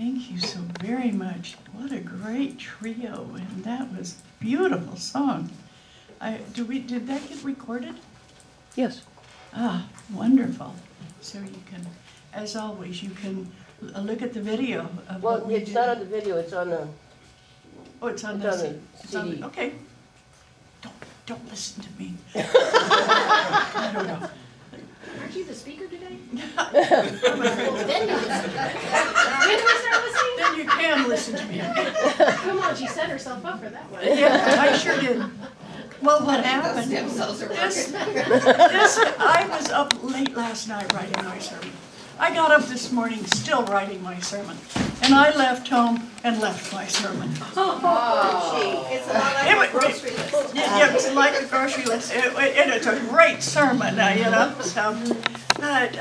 Thank you so very much. What a great trio, and that was a beautiful song. Did that get recorded? Yes. Ah, wonderful. So you can, as always, you can look at the video of Well, what we it's did. not on the video, it's on the, Oh, it's on it's the on CD. the It's on CD. the, okay. Don't listen to me. I don't know. Aren't you the speaker today? Well, Then you listen. When do we start listening? then you can listen to me. Come on, she set herself up for that one. Yeah, I sure did. Well, what happened? Stem cells are This, working. I was up late last night writing my sermon. I got up this morning still writing my sermon. And I left home and left my sermon. Oh, It's a lot like a grocery list. Yeah, it's like a grocery list. And it's a great sermon, you know. So, but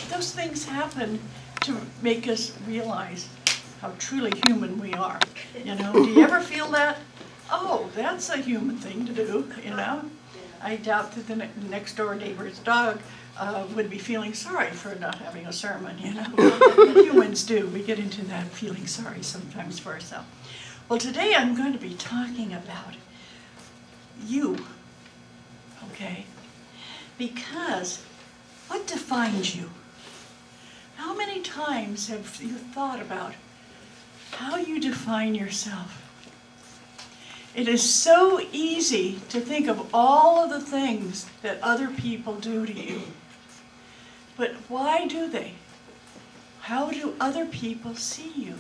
those things happen to make us realize how truly human we are. You know, do you ever feel that? Oh, that's a human thing to do, you know. I doubt that the next door neighbor's dog would be feeling sorry for not having a sermon, you know. Humans do. We get into that feeling sorry sometimes for ourselves. Well, today I'm going to be talking about you, okay? Because what defines you? How many times have you thought about how you define yourself? It is so easy to think of all of the things that other people do to you. But why do they? How do other people see you?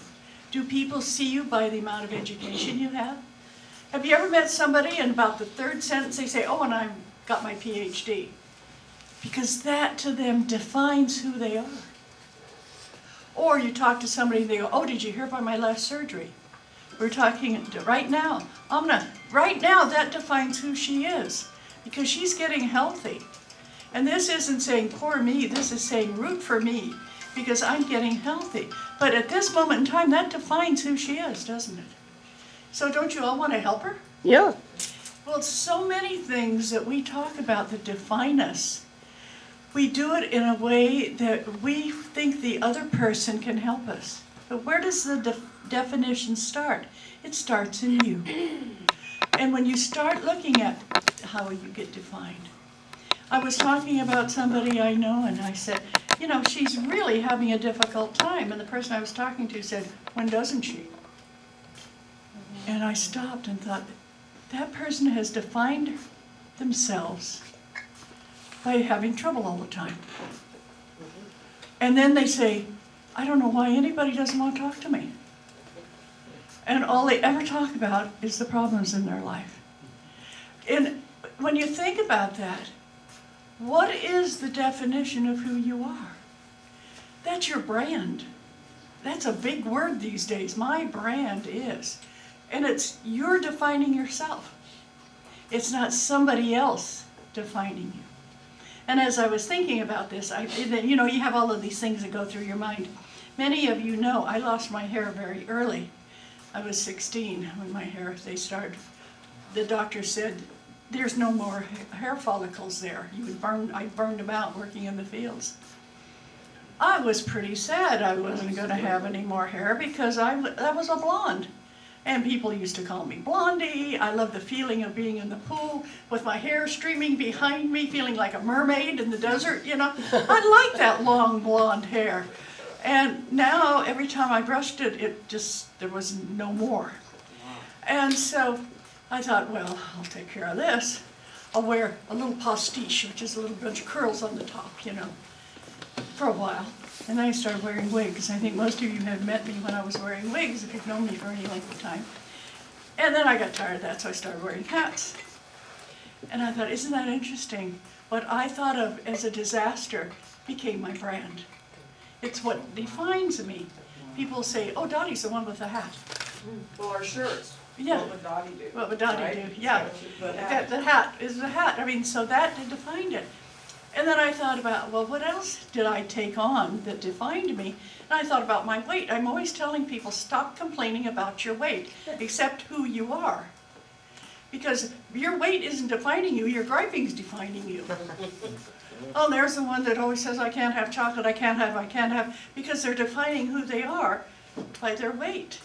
Do people see you by the amount of education you have? Have you ever met somebody and about the third sentence they say, oh, and I got my PhD? Because that to them defines who they are. Or you talk to somebody and they go, oh, did you hear about my last surgery? We're talking right now. Right now, that defines who she is. Because she's getting healthy. And this isn't saying, poor me, this is saying, root for me, because I'm getting healthy. But at this moment in time, that defines who she is, doesn't it? So don't you all want to help her? Yeah. Well, so many things that we talk about that define us, we do it in a way that we think the other person can help us. But where does the definition start? It starts in you. And when you start looking at how you get defined. I was talking about somebody I know and I said, you know, she's really having a difficult time. And the person I was talking to said, when doesn't she? And I stopped and thought, that person has defined themselves by having trouble all the time. And then they say, I don't know why anybody doesn't want to talk to me. And all they ever talk about is the problems in their life. And when you think about that, what is the definition of who you are? That's your brand. That's a big word these days. My brand is. And it's you're defining yourself. It's not somebody else defining you. And as I was thinking about this, you know, you have all of these things that go through your mind. Many of you know I lost my hair very early. I was 16 when my hair, the doctor said, there's no more hair follicles there. I burned them out working in the fields. I was pretty sad I wasn't going to have any more hair because I was a blonde. And people used to call me Blondie. I love the feeling of being in the pool with my hair streaming behind me, feeling like a mermaid in the desert, you know. I like that long blonde hair. And now, every time I brushed it, there was no more. And so I thought, well, I'll take care of this. I'll wear a little pastiche, which is a little bunch of curls on the top, you know, for a while. And then I started wearing wigs. I think most of you have met me when I was wearing wigs, if you've known me for any length of time. And then I got tired of that, so I started wearing hats. And I thought, isn't that interesting? What I thought of as a disaster became my brand. It's what defines me. People say, oh, Dottie's the one with the hat. Well, our shirts. Yeah. What would Dottie do? What would Dottie Right? do? Yeah. The hat. The hat is the hat. I mean, so that defined it. And then I thought about, well, what else did I take on that defined me? And I thought about my weight. I'm always telling people, stop complaining about your weight, accept who you are. Because your weight isn't defining you, your griping's defining you. Oh, there's the one that always says, I can't have chocolate, I can't have, because they're defining who they are by their weight.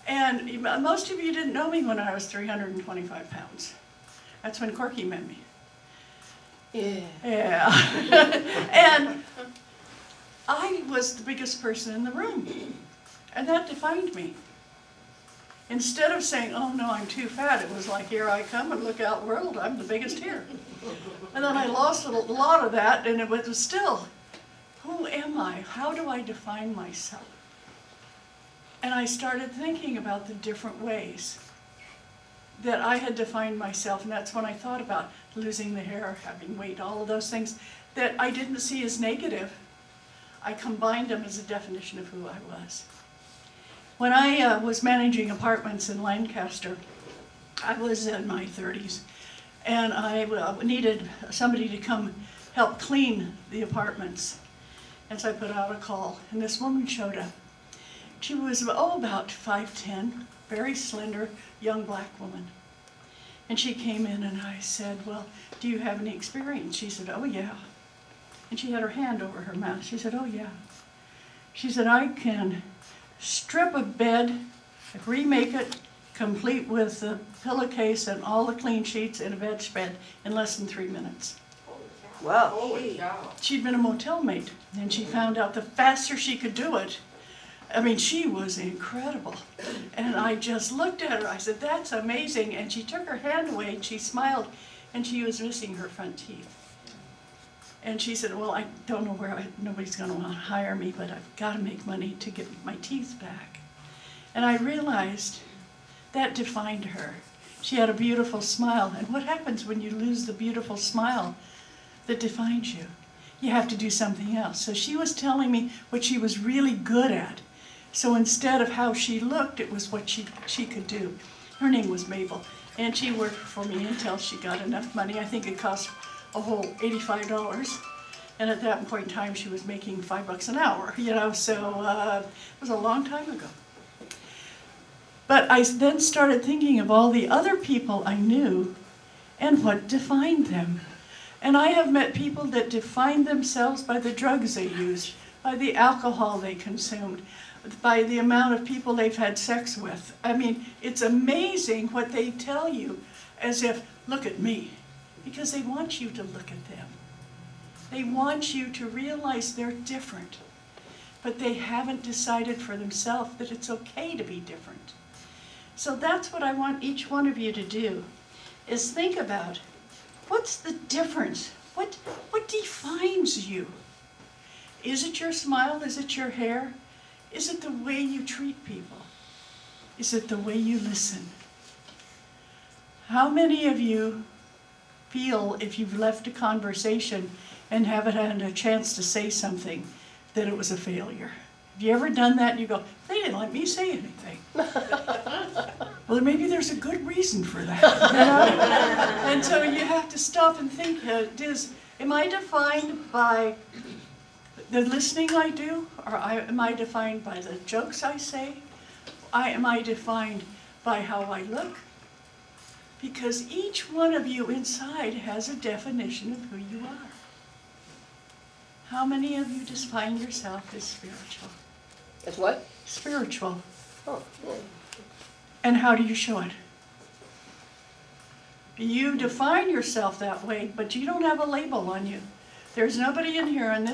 And most of you didn't know me when I was 325 pounds. That's when Corky met me. Yeah. Yeah. And I was the biggest person in the room. And that defined me. Instead of saying, oh no, I'm too fat, it was like, here I come and look out world, I'm the biggest here. And then I lost a lot of that, and it was still, who am I? How do I define myself? And I started thinking about the different ways that I had defined myself, and that's when I thought about losing the hair, having weight, all of those things that I didn't see as negative. I combined them as a definition of who I was. When I was managing apartments in Lancaster, I was in my 30s, and I needed somebody to come help clean the apartments. And so I put out a call, and this woman showed up. She was, about 5'10", very slender, young black woman. And she came in and I said, well, do you have any experience? She said, oh yeah. And she had her hand over her mouth. She said, oh yeah. She said, I can strip a bed, remake it, complete with the pillowcase and all the clean sheets in a bed spread in less than 3 minutes. Wow. Holy cow. She'd been a motel mate, and she found out the faster she could do it, I mean, she was incredible. And I just looked at her, I said, that's amazing. And she took her hand away, and she smiled, and she was missing her front teeth. And she said, well, I don't know where, nobody's gonna wanna hire me, but I've gotta make money to get my teeth back. And I realized that defined her. She had a beautiful smile, and what happens when you lose the beautiful smile that defines you? You have to do something else. So she was telling me what she was really good at. So instead of how she looked, it was what she could do. Her name was Mabel, and she worked for me until she got enough money. I think it cost a whole $85. And at that point in time, she was making $5 an hour, so it was a long time ago. But I then started thinking of all the other people I knew and what defined them. And I have met people that defined themselves by the drugs they used, by the alcohol they consumed, by the amount of people they've had sex with. I mean, it's amazing what they tell you as if, look at me, because they want you to look at them. They want you to realize they're different, but they haven't decided for themselves that it's okay to be different. So that's what I want each one of you to do, is think about, what's the difference? What defines you? Is it your smile? Is it your hair? Is it the way you treat people? Is it the way you listen? How many of you feel if you've left a conversation and haven't had a chance to say something that it was a failure? Have you ever done that and you go, they didn't let me say anything? Well, maybe there's a good reason for that. And so you have to stop and think, am I defined by the listening I do? Or am I defined by the jokes I say? Am I defined by how I look? Because each one of you inside has a definition of who you are. How many of you define yourself as spiritual? As what? Spiritual. Oh, yeah. And how do you show it? You define yourself that way, but you don't have a label on you. There's nobody in here, and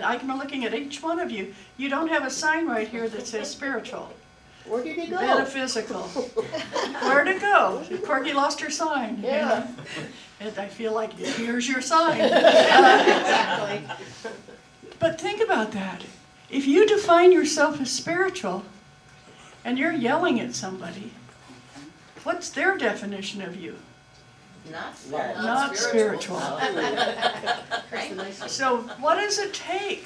I'm looking at each one of you. You don't have a sign right here that says spiritual. Where did he go? Metaphysical. Where to go? Corky lost her sign. Yeah. And I feel like, here's your sign. Exactly. But think about that. If you define yourself as spiritual, and you're yelling at somebody, what's their definition of you? Not spiritual. Not spiritual. Right? So what does it take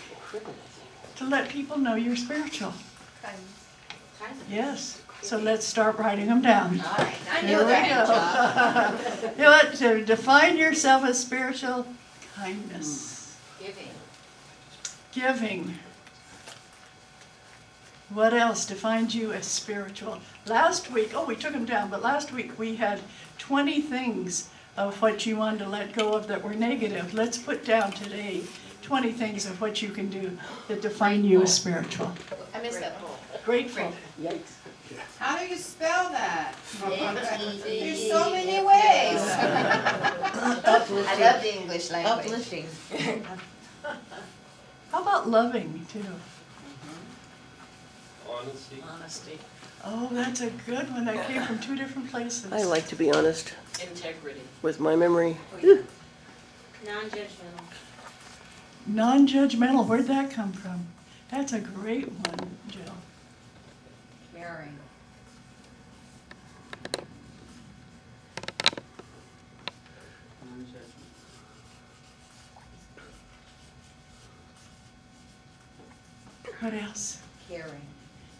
to let people know you're spiritual? Yes. So let's start writing them down. All right, I Here knew we that. go. You know what? To define yourself as spiritual, kindness. Giving. What else defines you as spiritual? Last week, we took them down, but last week we had 20 things of what you wanted to let go of that were negative. Let's put down today 20 things of what you can do that define you as spiritual. I missed that. Grateful. Yikes. How do you spell that? N-E-E. There's so many ways. I love the English language. Uplifting. How about loving too? Honesty, Oh, that's a good one. That came from two different places. I like to be honest integrity. with my memory. Non-judgmental. Non-judgmental. Where'd that come from? That's a great one, Jill. Caring. What else? Caring.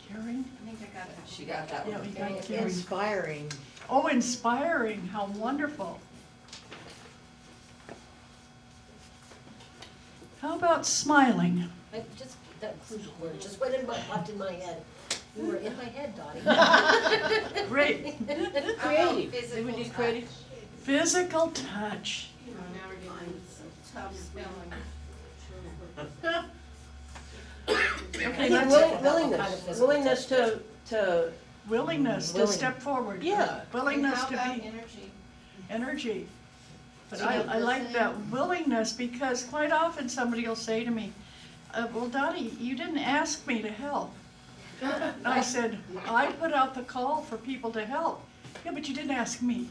Caring? I think I got that. She got that Yeah, one. we got caring. Inspiring. Oh, inspiring. How wonderful. How about smiling? That crucial word, just went in my, popped in my head. You were in my head, Dottie. Great. Creative. Physical We need touch. creative. Physical touch. Now we're getting some tough spelling. Okay, I let's, think willingness to, willingness to Willing. step forward. yeah. Willingness How to about be energy? energy. But So I like listening. that willingness because quite often somebody will say to me, well, Dottie, you didn't ask me to help. And I said, I put out the call for people to help. Yeah, but you didn't ask me.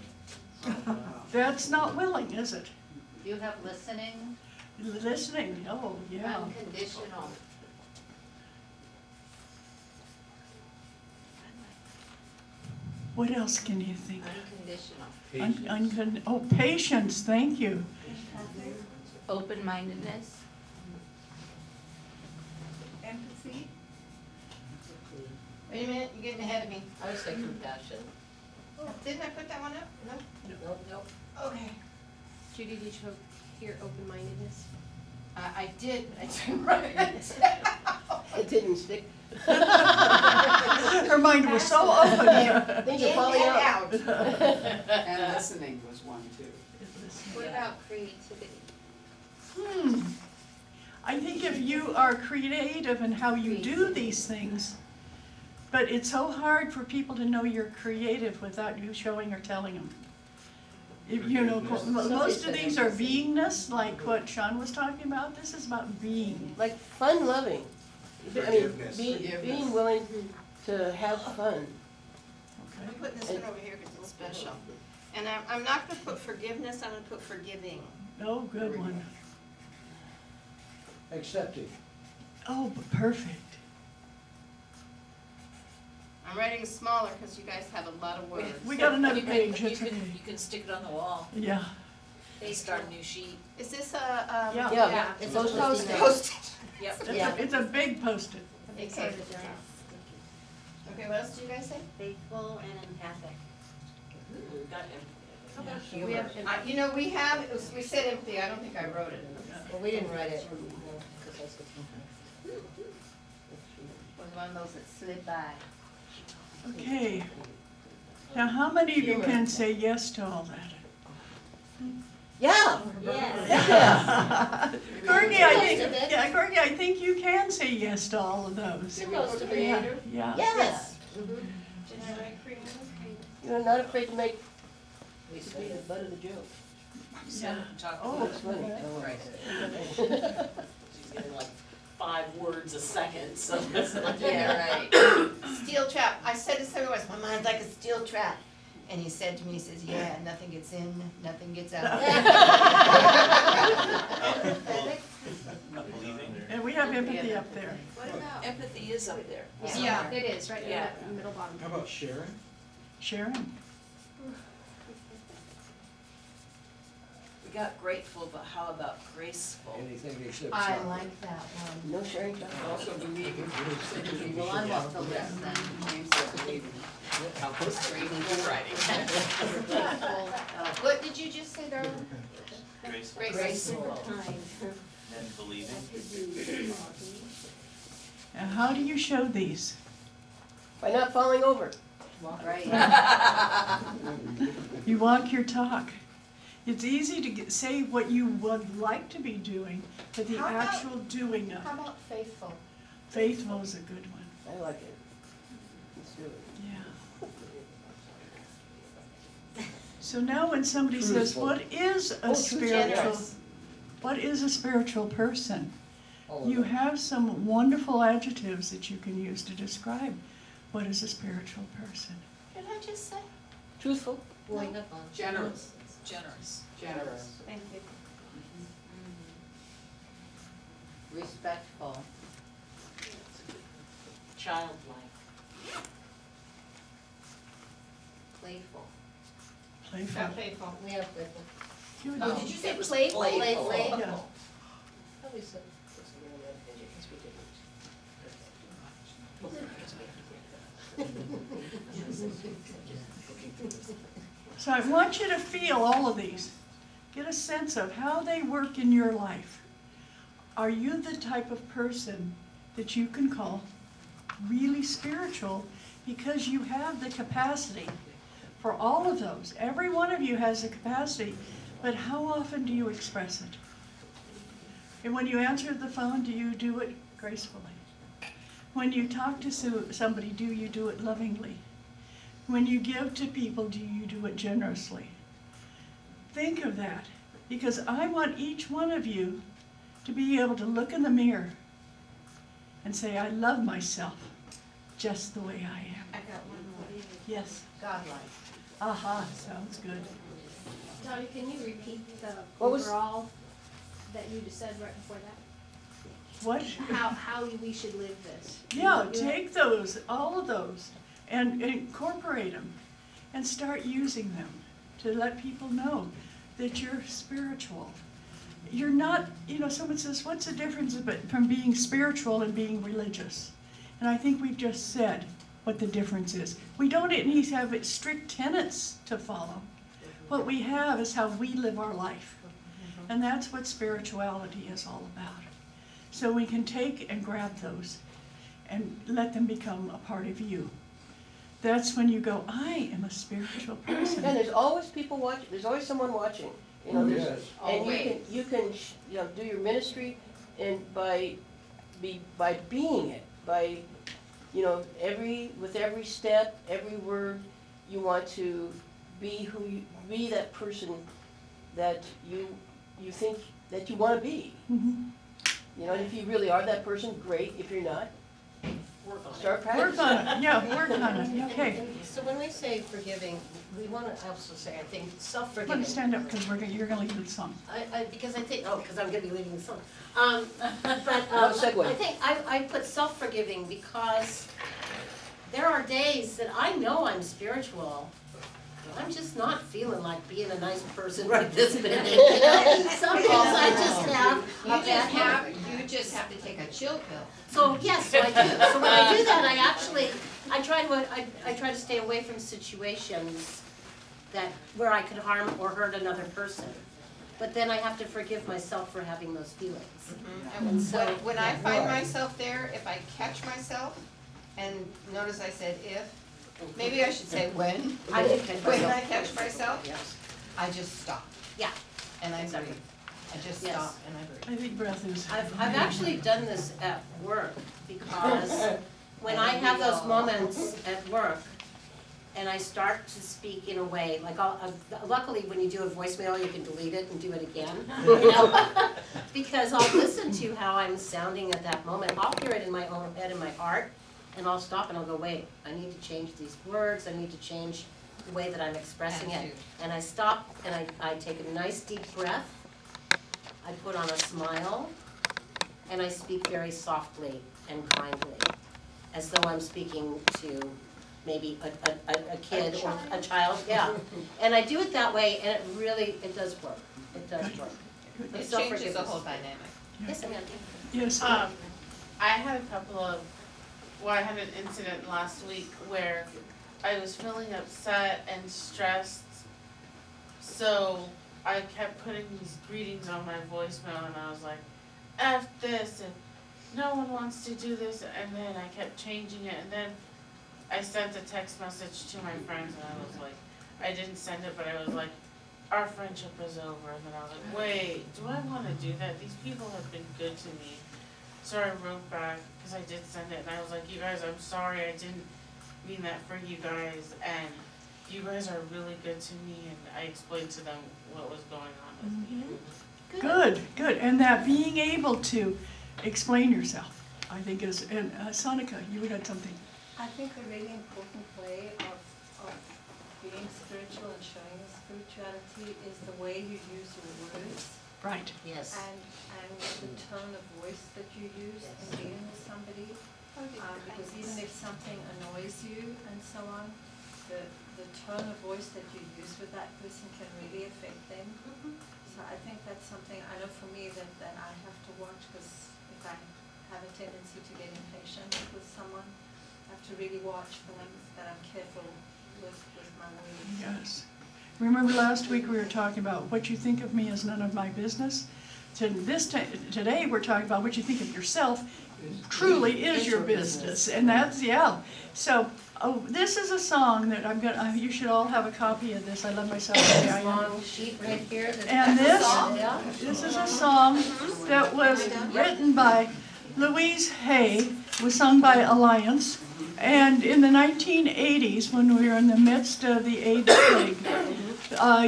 That's not willing, is it? Do you have listening? Listening, oh, yeah. Unconditional. What else can you think? Unconditional. Oh, patience, thank you. Open-mindedness. Empathy? Wait a minute, you're getting ahead of me. I would say compassion. Didn't I put that one up? No? Nope. Okay. Judy, did you hear open-mindedness? I did, but I didn't write it. It didn't stick. Her mind was so open. Things In are falling and out. out. And listening was one too. What about creativity? I think if you are creative in how you do these things, but it's so hard for people to know you're creative without you showing or telling them. If, you know, most of these are beingness, like what Sean was talking about. This is about being. Like fun loving. I mean, Forgiveness. being willing to have fun. I'm Okay. putting this one over here because it's special. And I'm not gonna put forgiveness, I'm gonna put forgiving. Oh, good one. Accepting. Oh, perfect. I'm writing smaller because you guys have a lot of words. We got another You can- page. You It's can, okay. you can stick it on the wall, Yeah. start a new sheet. Is this Yeah. Yeah. It's Post-it. post-it. Post-it. Yep. It's a big post-it. Okay. Okay, what else do you guys say? Faithful and empathic. We've got empathy. We have, you know, we said empathy, I don't think I wrote it. Well, we didn't write it. Was one of those that slid by. Okay. Now, how many of you can say yes to all that? Yeah. Yes. Corky, I think, Most of it. yeah, Corky, I think you can say yes to all of those. Supposed to be. Yeah, yeah. Yes. Did I write creative? You're not afraid to make We the said, butt of the joke. you said, talk Oh, about That's funny. Right. She's getting like 5 words a second, so it's like, Yeah, right. Steel trap, I said to somebody once, my mind's like a steel trap. And he said to me, he says, yeah, nothing gets in, nothing gets out. And we have empathy up there. What about? empathy is up there. Yeah. It is, right in Yeah. the middle bottom. How about sharing? Sharon? We got grateful, but how about graceful? Anything except I chocolate. like that one. No sharing. Also believing. Well, I'm off the list then. James said believing. How great is writing? Faithful, What did you just say, darling? Graceful Graceful. and believing. And how do you show these? By not falling over. right. You walk your talk. It's easy to say what you would like to be doing, but the How about- actual doing of How it. about faithful? Faithful is a good one, I like it. Let's do it. yeah. So now when somebody says, Truthful. what is a spiritual, what is a spiritual person? You have some wonderful adjectives that you can use to describe what is a spiritual person. What did I just say? Truthful. Boy, not on. Generous. Generous. Thank you. Respectful. Childlike. Playful. Playful. Faithful. We have playful. You would- Oh, did you say playful? Playful. Yeah. Probably said. Because we didn't. So I want you to feel all of these. Get a sense of how they work in your life. Are you the type of person that you can call really spiritual because you have the capacity for all of those? Every one of you has the capacity, but how often do you express it? And when you answer the phone, do you do it gracefully? When you talk to somebody, do you do it lovingly? When you give to people, do you do it generously? Think of that, because I want each one of you to be able to look in the mirror and say, I love myself just the way I am. I got one more. Yes. Godlike. Aha, sounds good. Dottie, can you repeat the What was- overall that you just said right before that? What? How we should live this? Yeah, You- take those, all of those, and incorporate them and start using them to let people know that you're spiritual. You're not, someone says, what's the difference from being spiritual and being religious? And I think we've just said what the difference is. We don't need to have strict tenets to follow. What we have is how we live our life. And that's what spirituality is all about. So we can take and grab those and let them become a part of you. That's when you go, I am a spiritual person. And there's always people watching, there's always someone watching, there's, and you can, do your ministry and by being it, by, with every step, every word, you want to be be that person that you think that you wanna be. Mhm. And if you really are that person, great. If you're not, Work on it. start Work practicing. on it, yeah, work on it, okay. So when we say forgiving, we want to also say, I think, Let me self-forgiving. stand up, because you're gonna lead the song. Because I think, because I'm gonna be leading the song. Segue. I think I put self-forgiving because there are days that I know I'm spiritual. I'm just not feeling like being a nice person right this minute. Some days I just have a bad habit. You just have to take a chill pill. So yes, so I do. So when I do that, I try to stay away from situations where I could harm or hurt another person. But then I have to forgive myself for having those feelings. And So- when I find myself there, if I catch myself, and notice I said if, maybe I should say when. I did catch When myself. I catch myself, Yes. I just stop. Yeah. And I Exactly. breathe. I just Yes. stop and I breathe. I think breath is. I've actually done this at work because when I have those moments at work and I start to speak in a way, like luckily when you do a voicemail, you can delete it and do it again, because I'll listen to how I'm sounding at that moment. I'll hear it in my own head, in my heart, and I'll stop and I'll go, wait, I need to change these words, I need to change the way that I'm expressing it. Attitude. And I stop and I take a nice deep breath, I put on a smile, and I speak very softly and kindly, as though I'm speaking to maybe a kid or a child, yeah. And I do it that way, and it does work, it does work. It changes the Self-forgiveness. whole dynamic. Yes, Amanda? Yes, I had a couple of, I had an incident last week where I was feeling upset and stressed. So I kept putting these greetings on my voicemail and I was like, F this and no one wants to do this, and then I kept changing it, and then I sent a text message to my friends and I was like, I didn't send it, but I was like, our friendship is over. And then I was like, wait, do I want to do that? These people have been good to me. So I wrote back, because I did send it, and I was like, you guys, I'm sorry, I didn't mean that for you guys, and you guys are really good to me, and I explained to them what was going on with me. Good, good. And that being able to explain yourself, I think is, and Sonika, you had something. I think a really important way of being spiritual and showing your spirituality is the way you use your words Right. Yes. and the tone of voice that you use in dealing with somebody. Because even if something annoys you and so on, the tone of voice that you use with that person can really affect them. So I think that's something, I know for me that I have to watch, because if I have a tendency to get impatient with someone, I have to really watch that I'm careful with my words. Yes. Remember last week we were talking about what you think of me is none of my business? Today we're talking about what you think of yourself truly is your business. And that's, yeah. So, this is a song that you should all have a copy of this. I love myself. This long sheet right here. And this is a song that was written by Louise Hay, was sung by Alliance. And in the 1980s, when we were in the midst of the AIDS plague,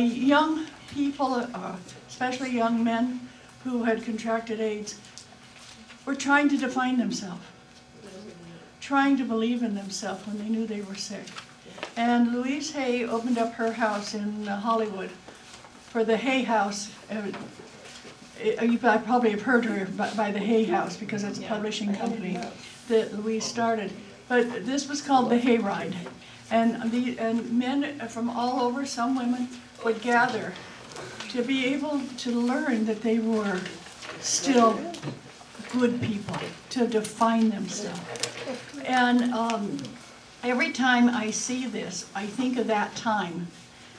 young people, especially young men who had contracted AIDS, were trying to define themselves, trying to believe in themselves when they knew they were sick. And Louise Hay opened up her house in Hollywood for the Hay House. You probably have heard her by the Hay House, because it's a publishing company that Louise started. But this was called the Hayride. And men from all over, some women, would gather to be able to learn that they were still good people, to define themselves. And every time I see this, I think of that time.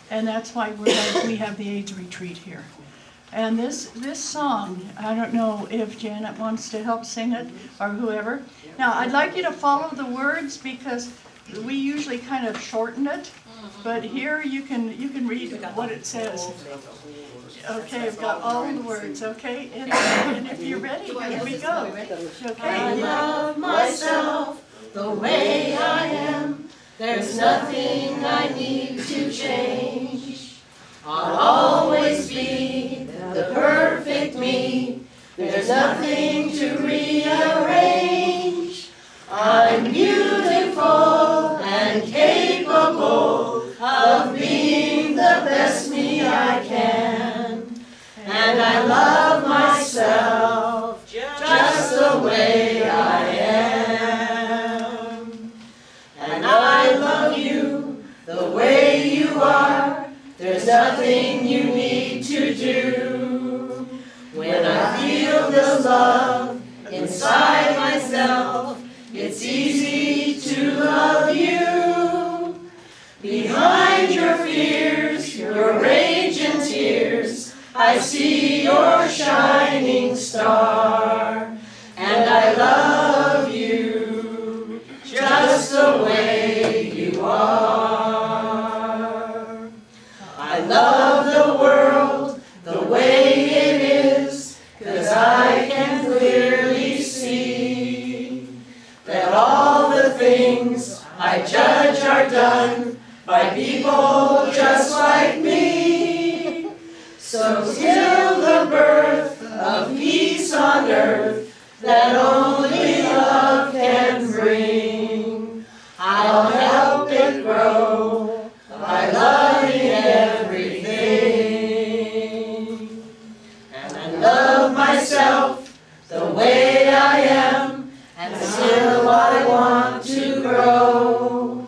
And that's why we have the AIDS retreat here. And this song, I don't know if Janet wants to help sing it or whoever. Now, I'd like you to follow the words, because we usually kind of shorten it. But here you can read what it says. Okay, I've got all the words, okay? And if you're ready, here we go. Okay. I love myself the way I am. There's nothing I need to change. I'll always be the perfect me. There's nothing to rearrange. I'm beautiful and capable of being the best me I can. And I love myself just the way I am. And I love you the way you are. There's nothing you need to do. When I feel the love inside myself, it's easy to love you. Behind your fears, your rage and tears, I see your shining star. And I love you just the way you are. I love the world the way it is, 'cause I can clearly see that all the things I judge are done by people just like me. So till the birth of peace on earth that only love can bring, I'll help it grow by loving everything. And I love myself the way I am, and still I want to grow.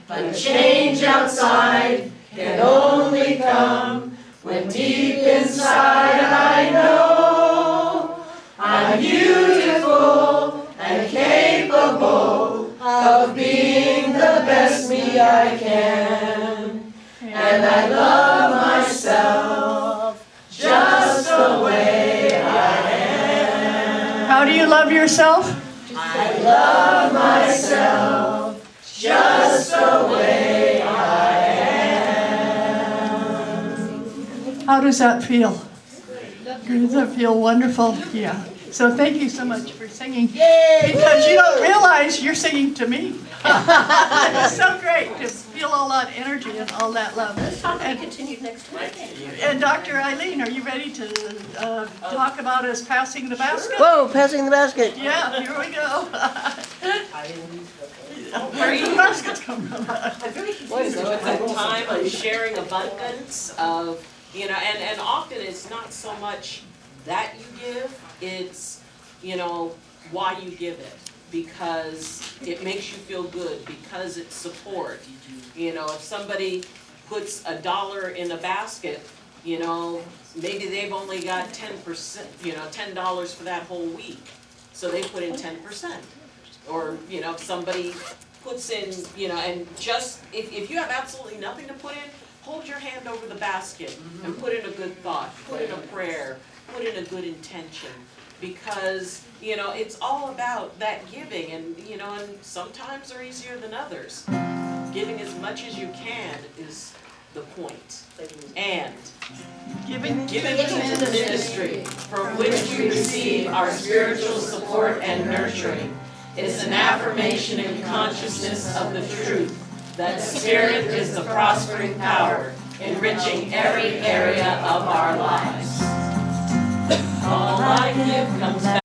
But change outside can only come when deep inside I know I'm beautiful and capable of being the best me I can. And I love myself just the way I am. How do you love yourself? I love myself just the way I am. How does that feel? Does that feel wonderful? Yeah. So thank you so much for singing. Yay! Because you don't realize you're singing to me. It's so great to feel all that energy and all that love. This talk will be continued next week. And Dr. Eileen, are you ready to talk about us passing the basket? Whoa, passing the basket. Yeah, here we go. I didn't, Where do the baskets come from? I'm very confused. So it's a time of sharing abundance of, you know, and often it's not so much that you give, it's, you know, why you give it. Because it makes you feel good, because it's support. You know, if somebody puts $1 in a basket, you know, maybe they've only got 10%, you know, $10 for that whole week. So they put in 10%. Or, you know, if somebody puts in, you know, and just, if you have absolutely nothing to put in, hold your hand over the basket and put in a good thought, put in a prayer, put in a good intention. Because, you know, it's all about that giving, and, you know, and sometimes are easier than others. Giving as much as you can is the point. And Giving to the ministry from which we receive our spiritual support and nurturing is an affirmation and consciousness of the truth that spirit is the prospering power, enriching every area of our lives. All I give comes back.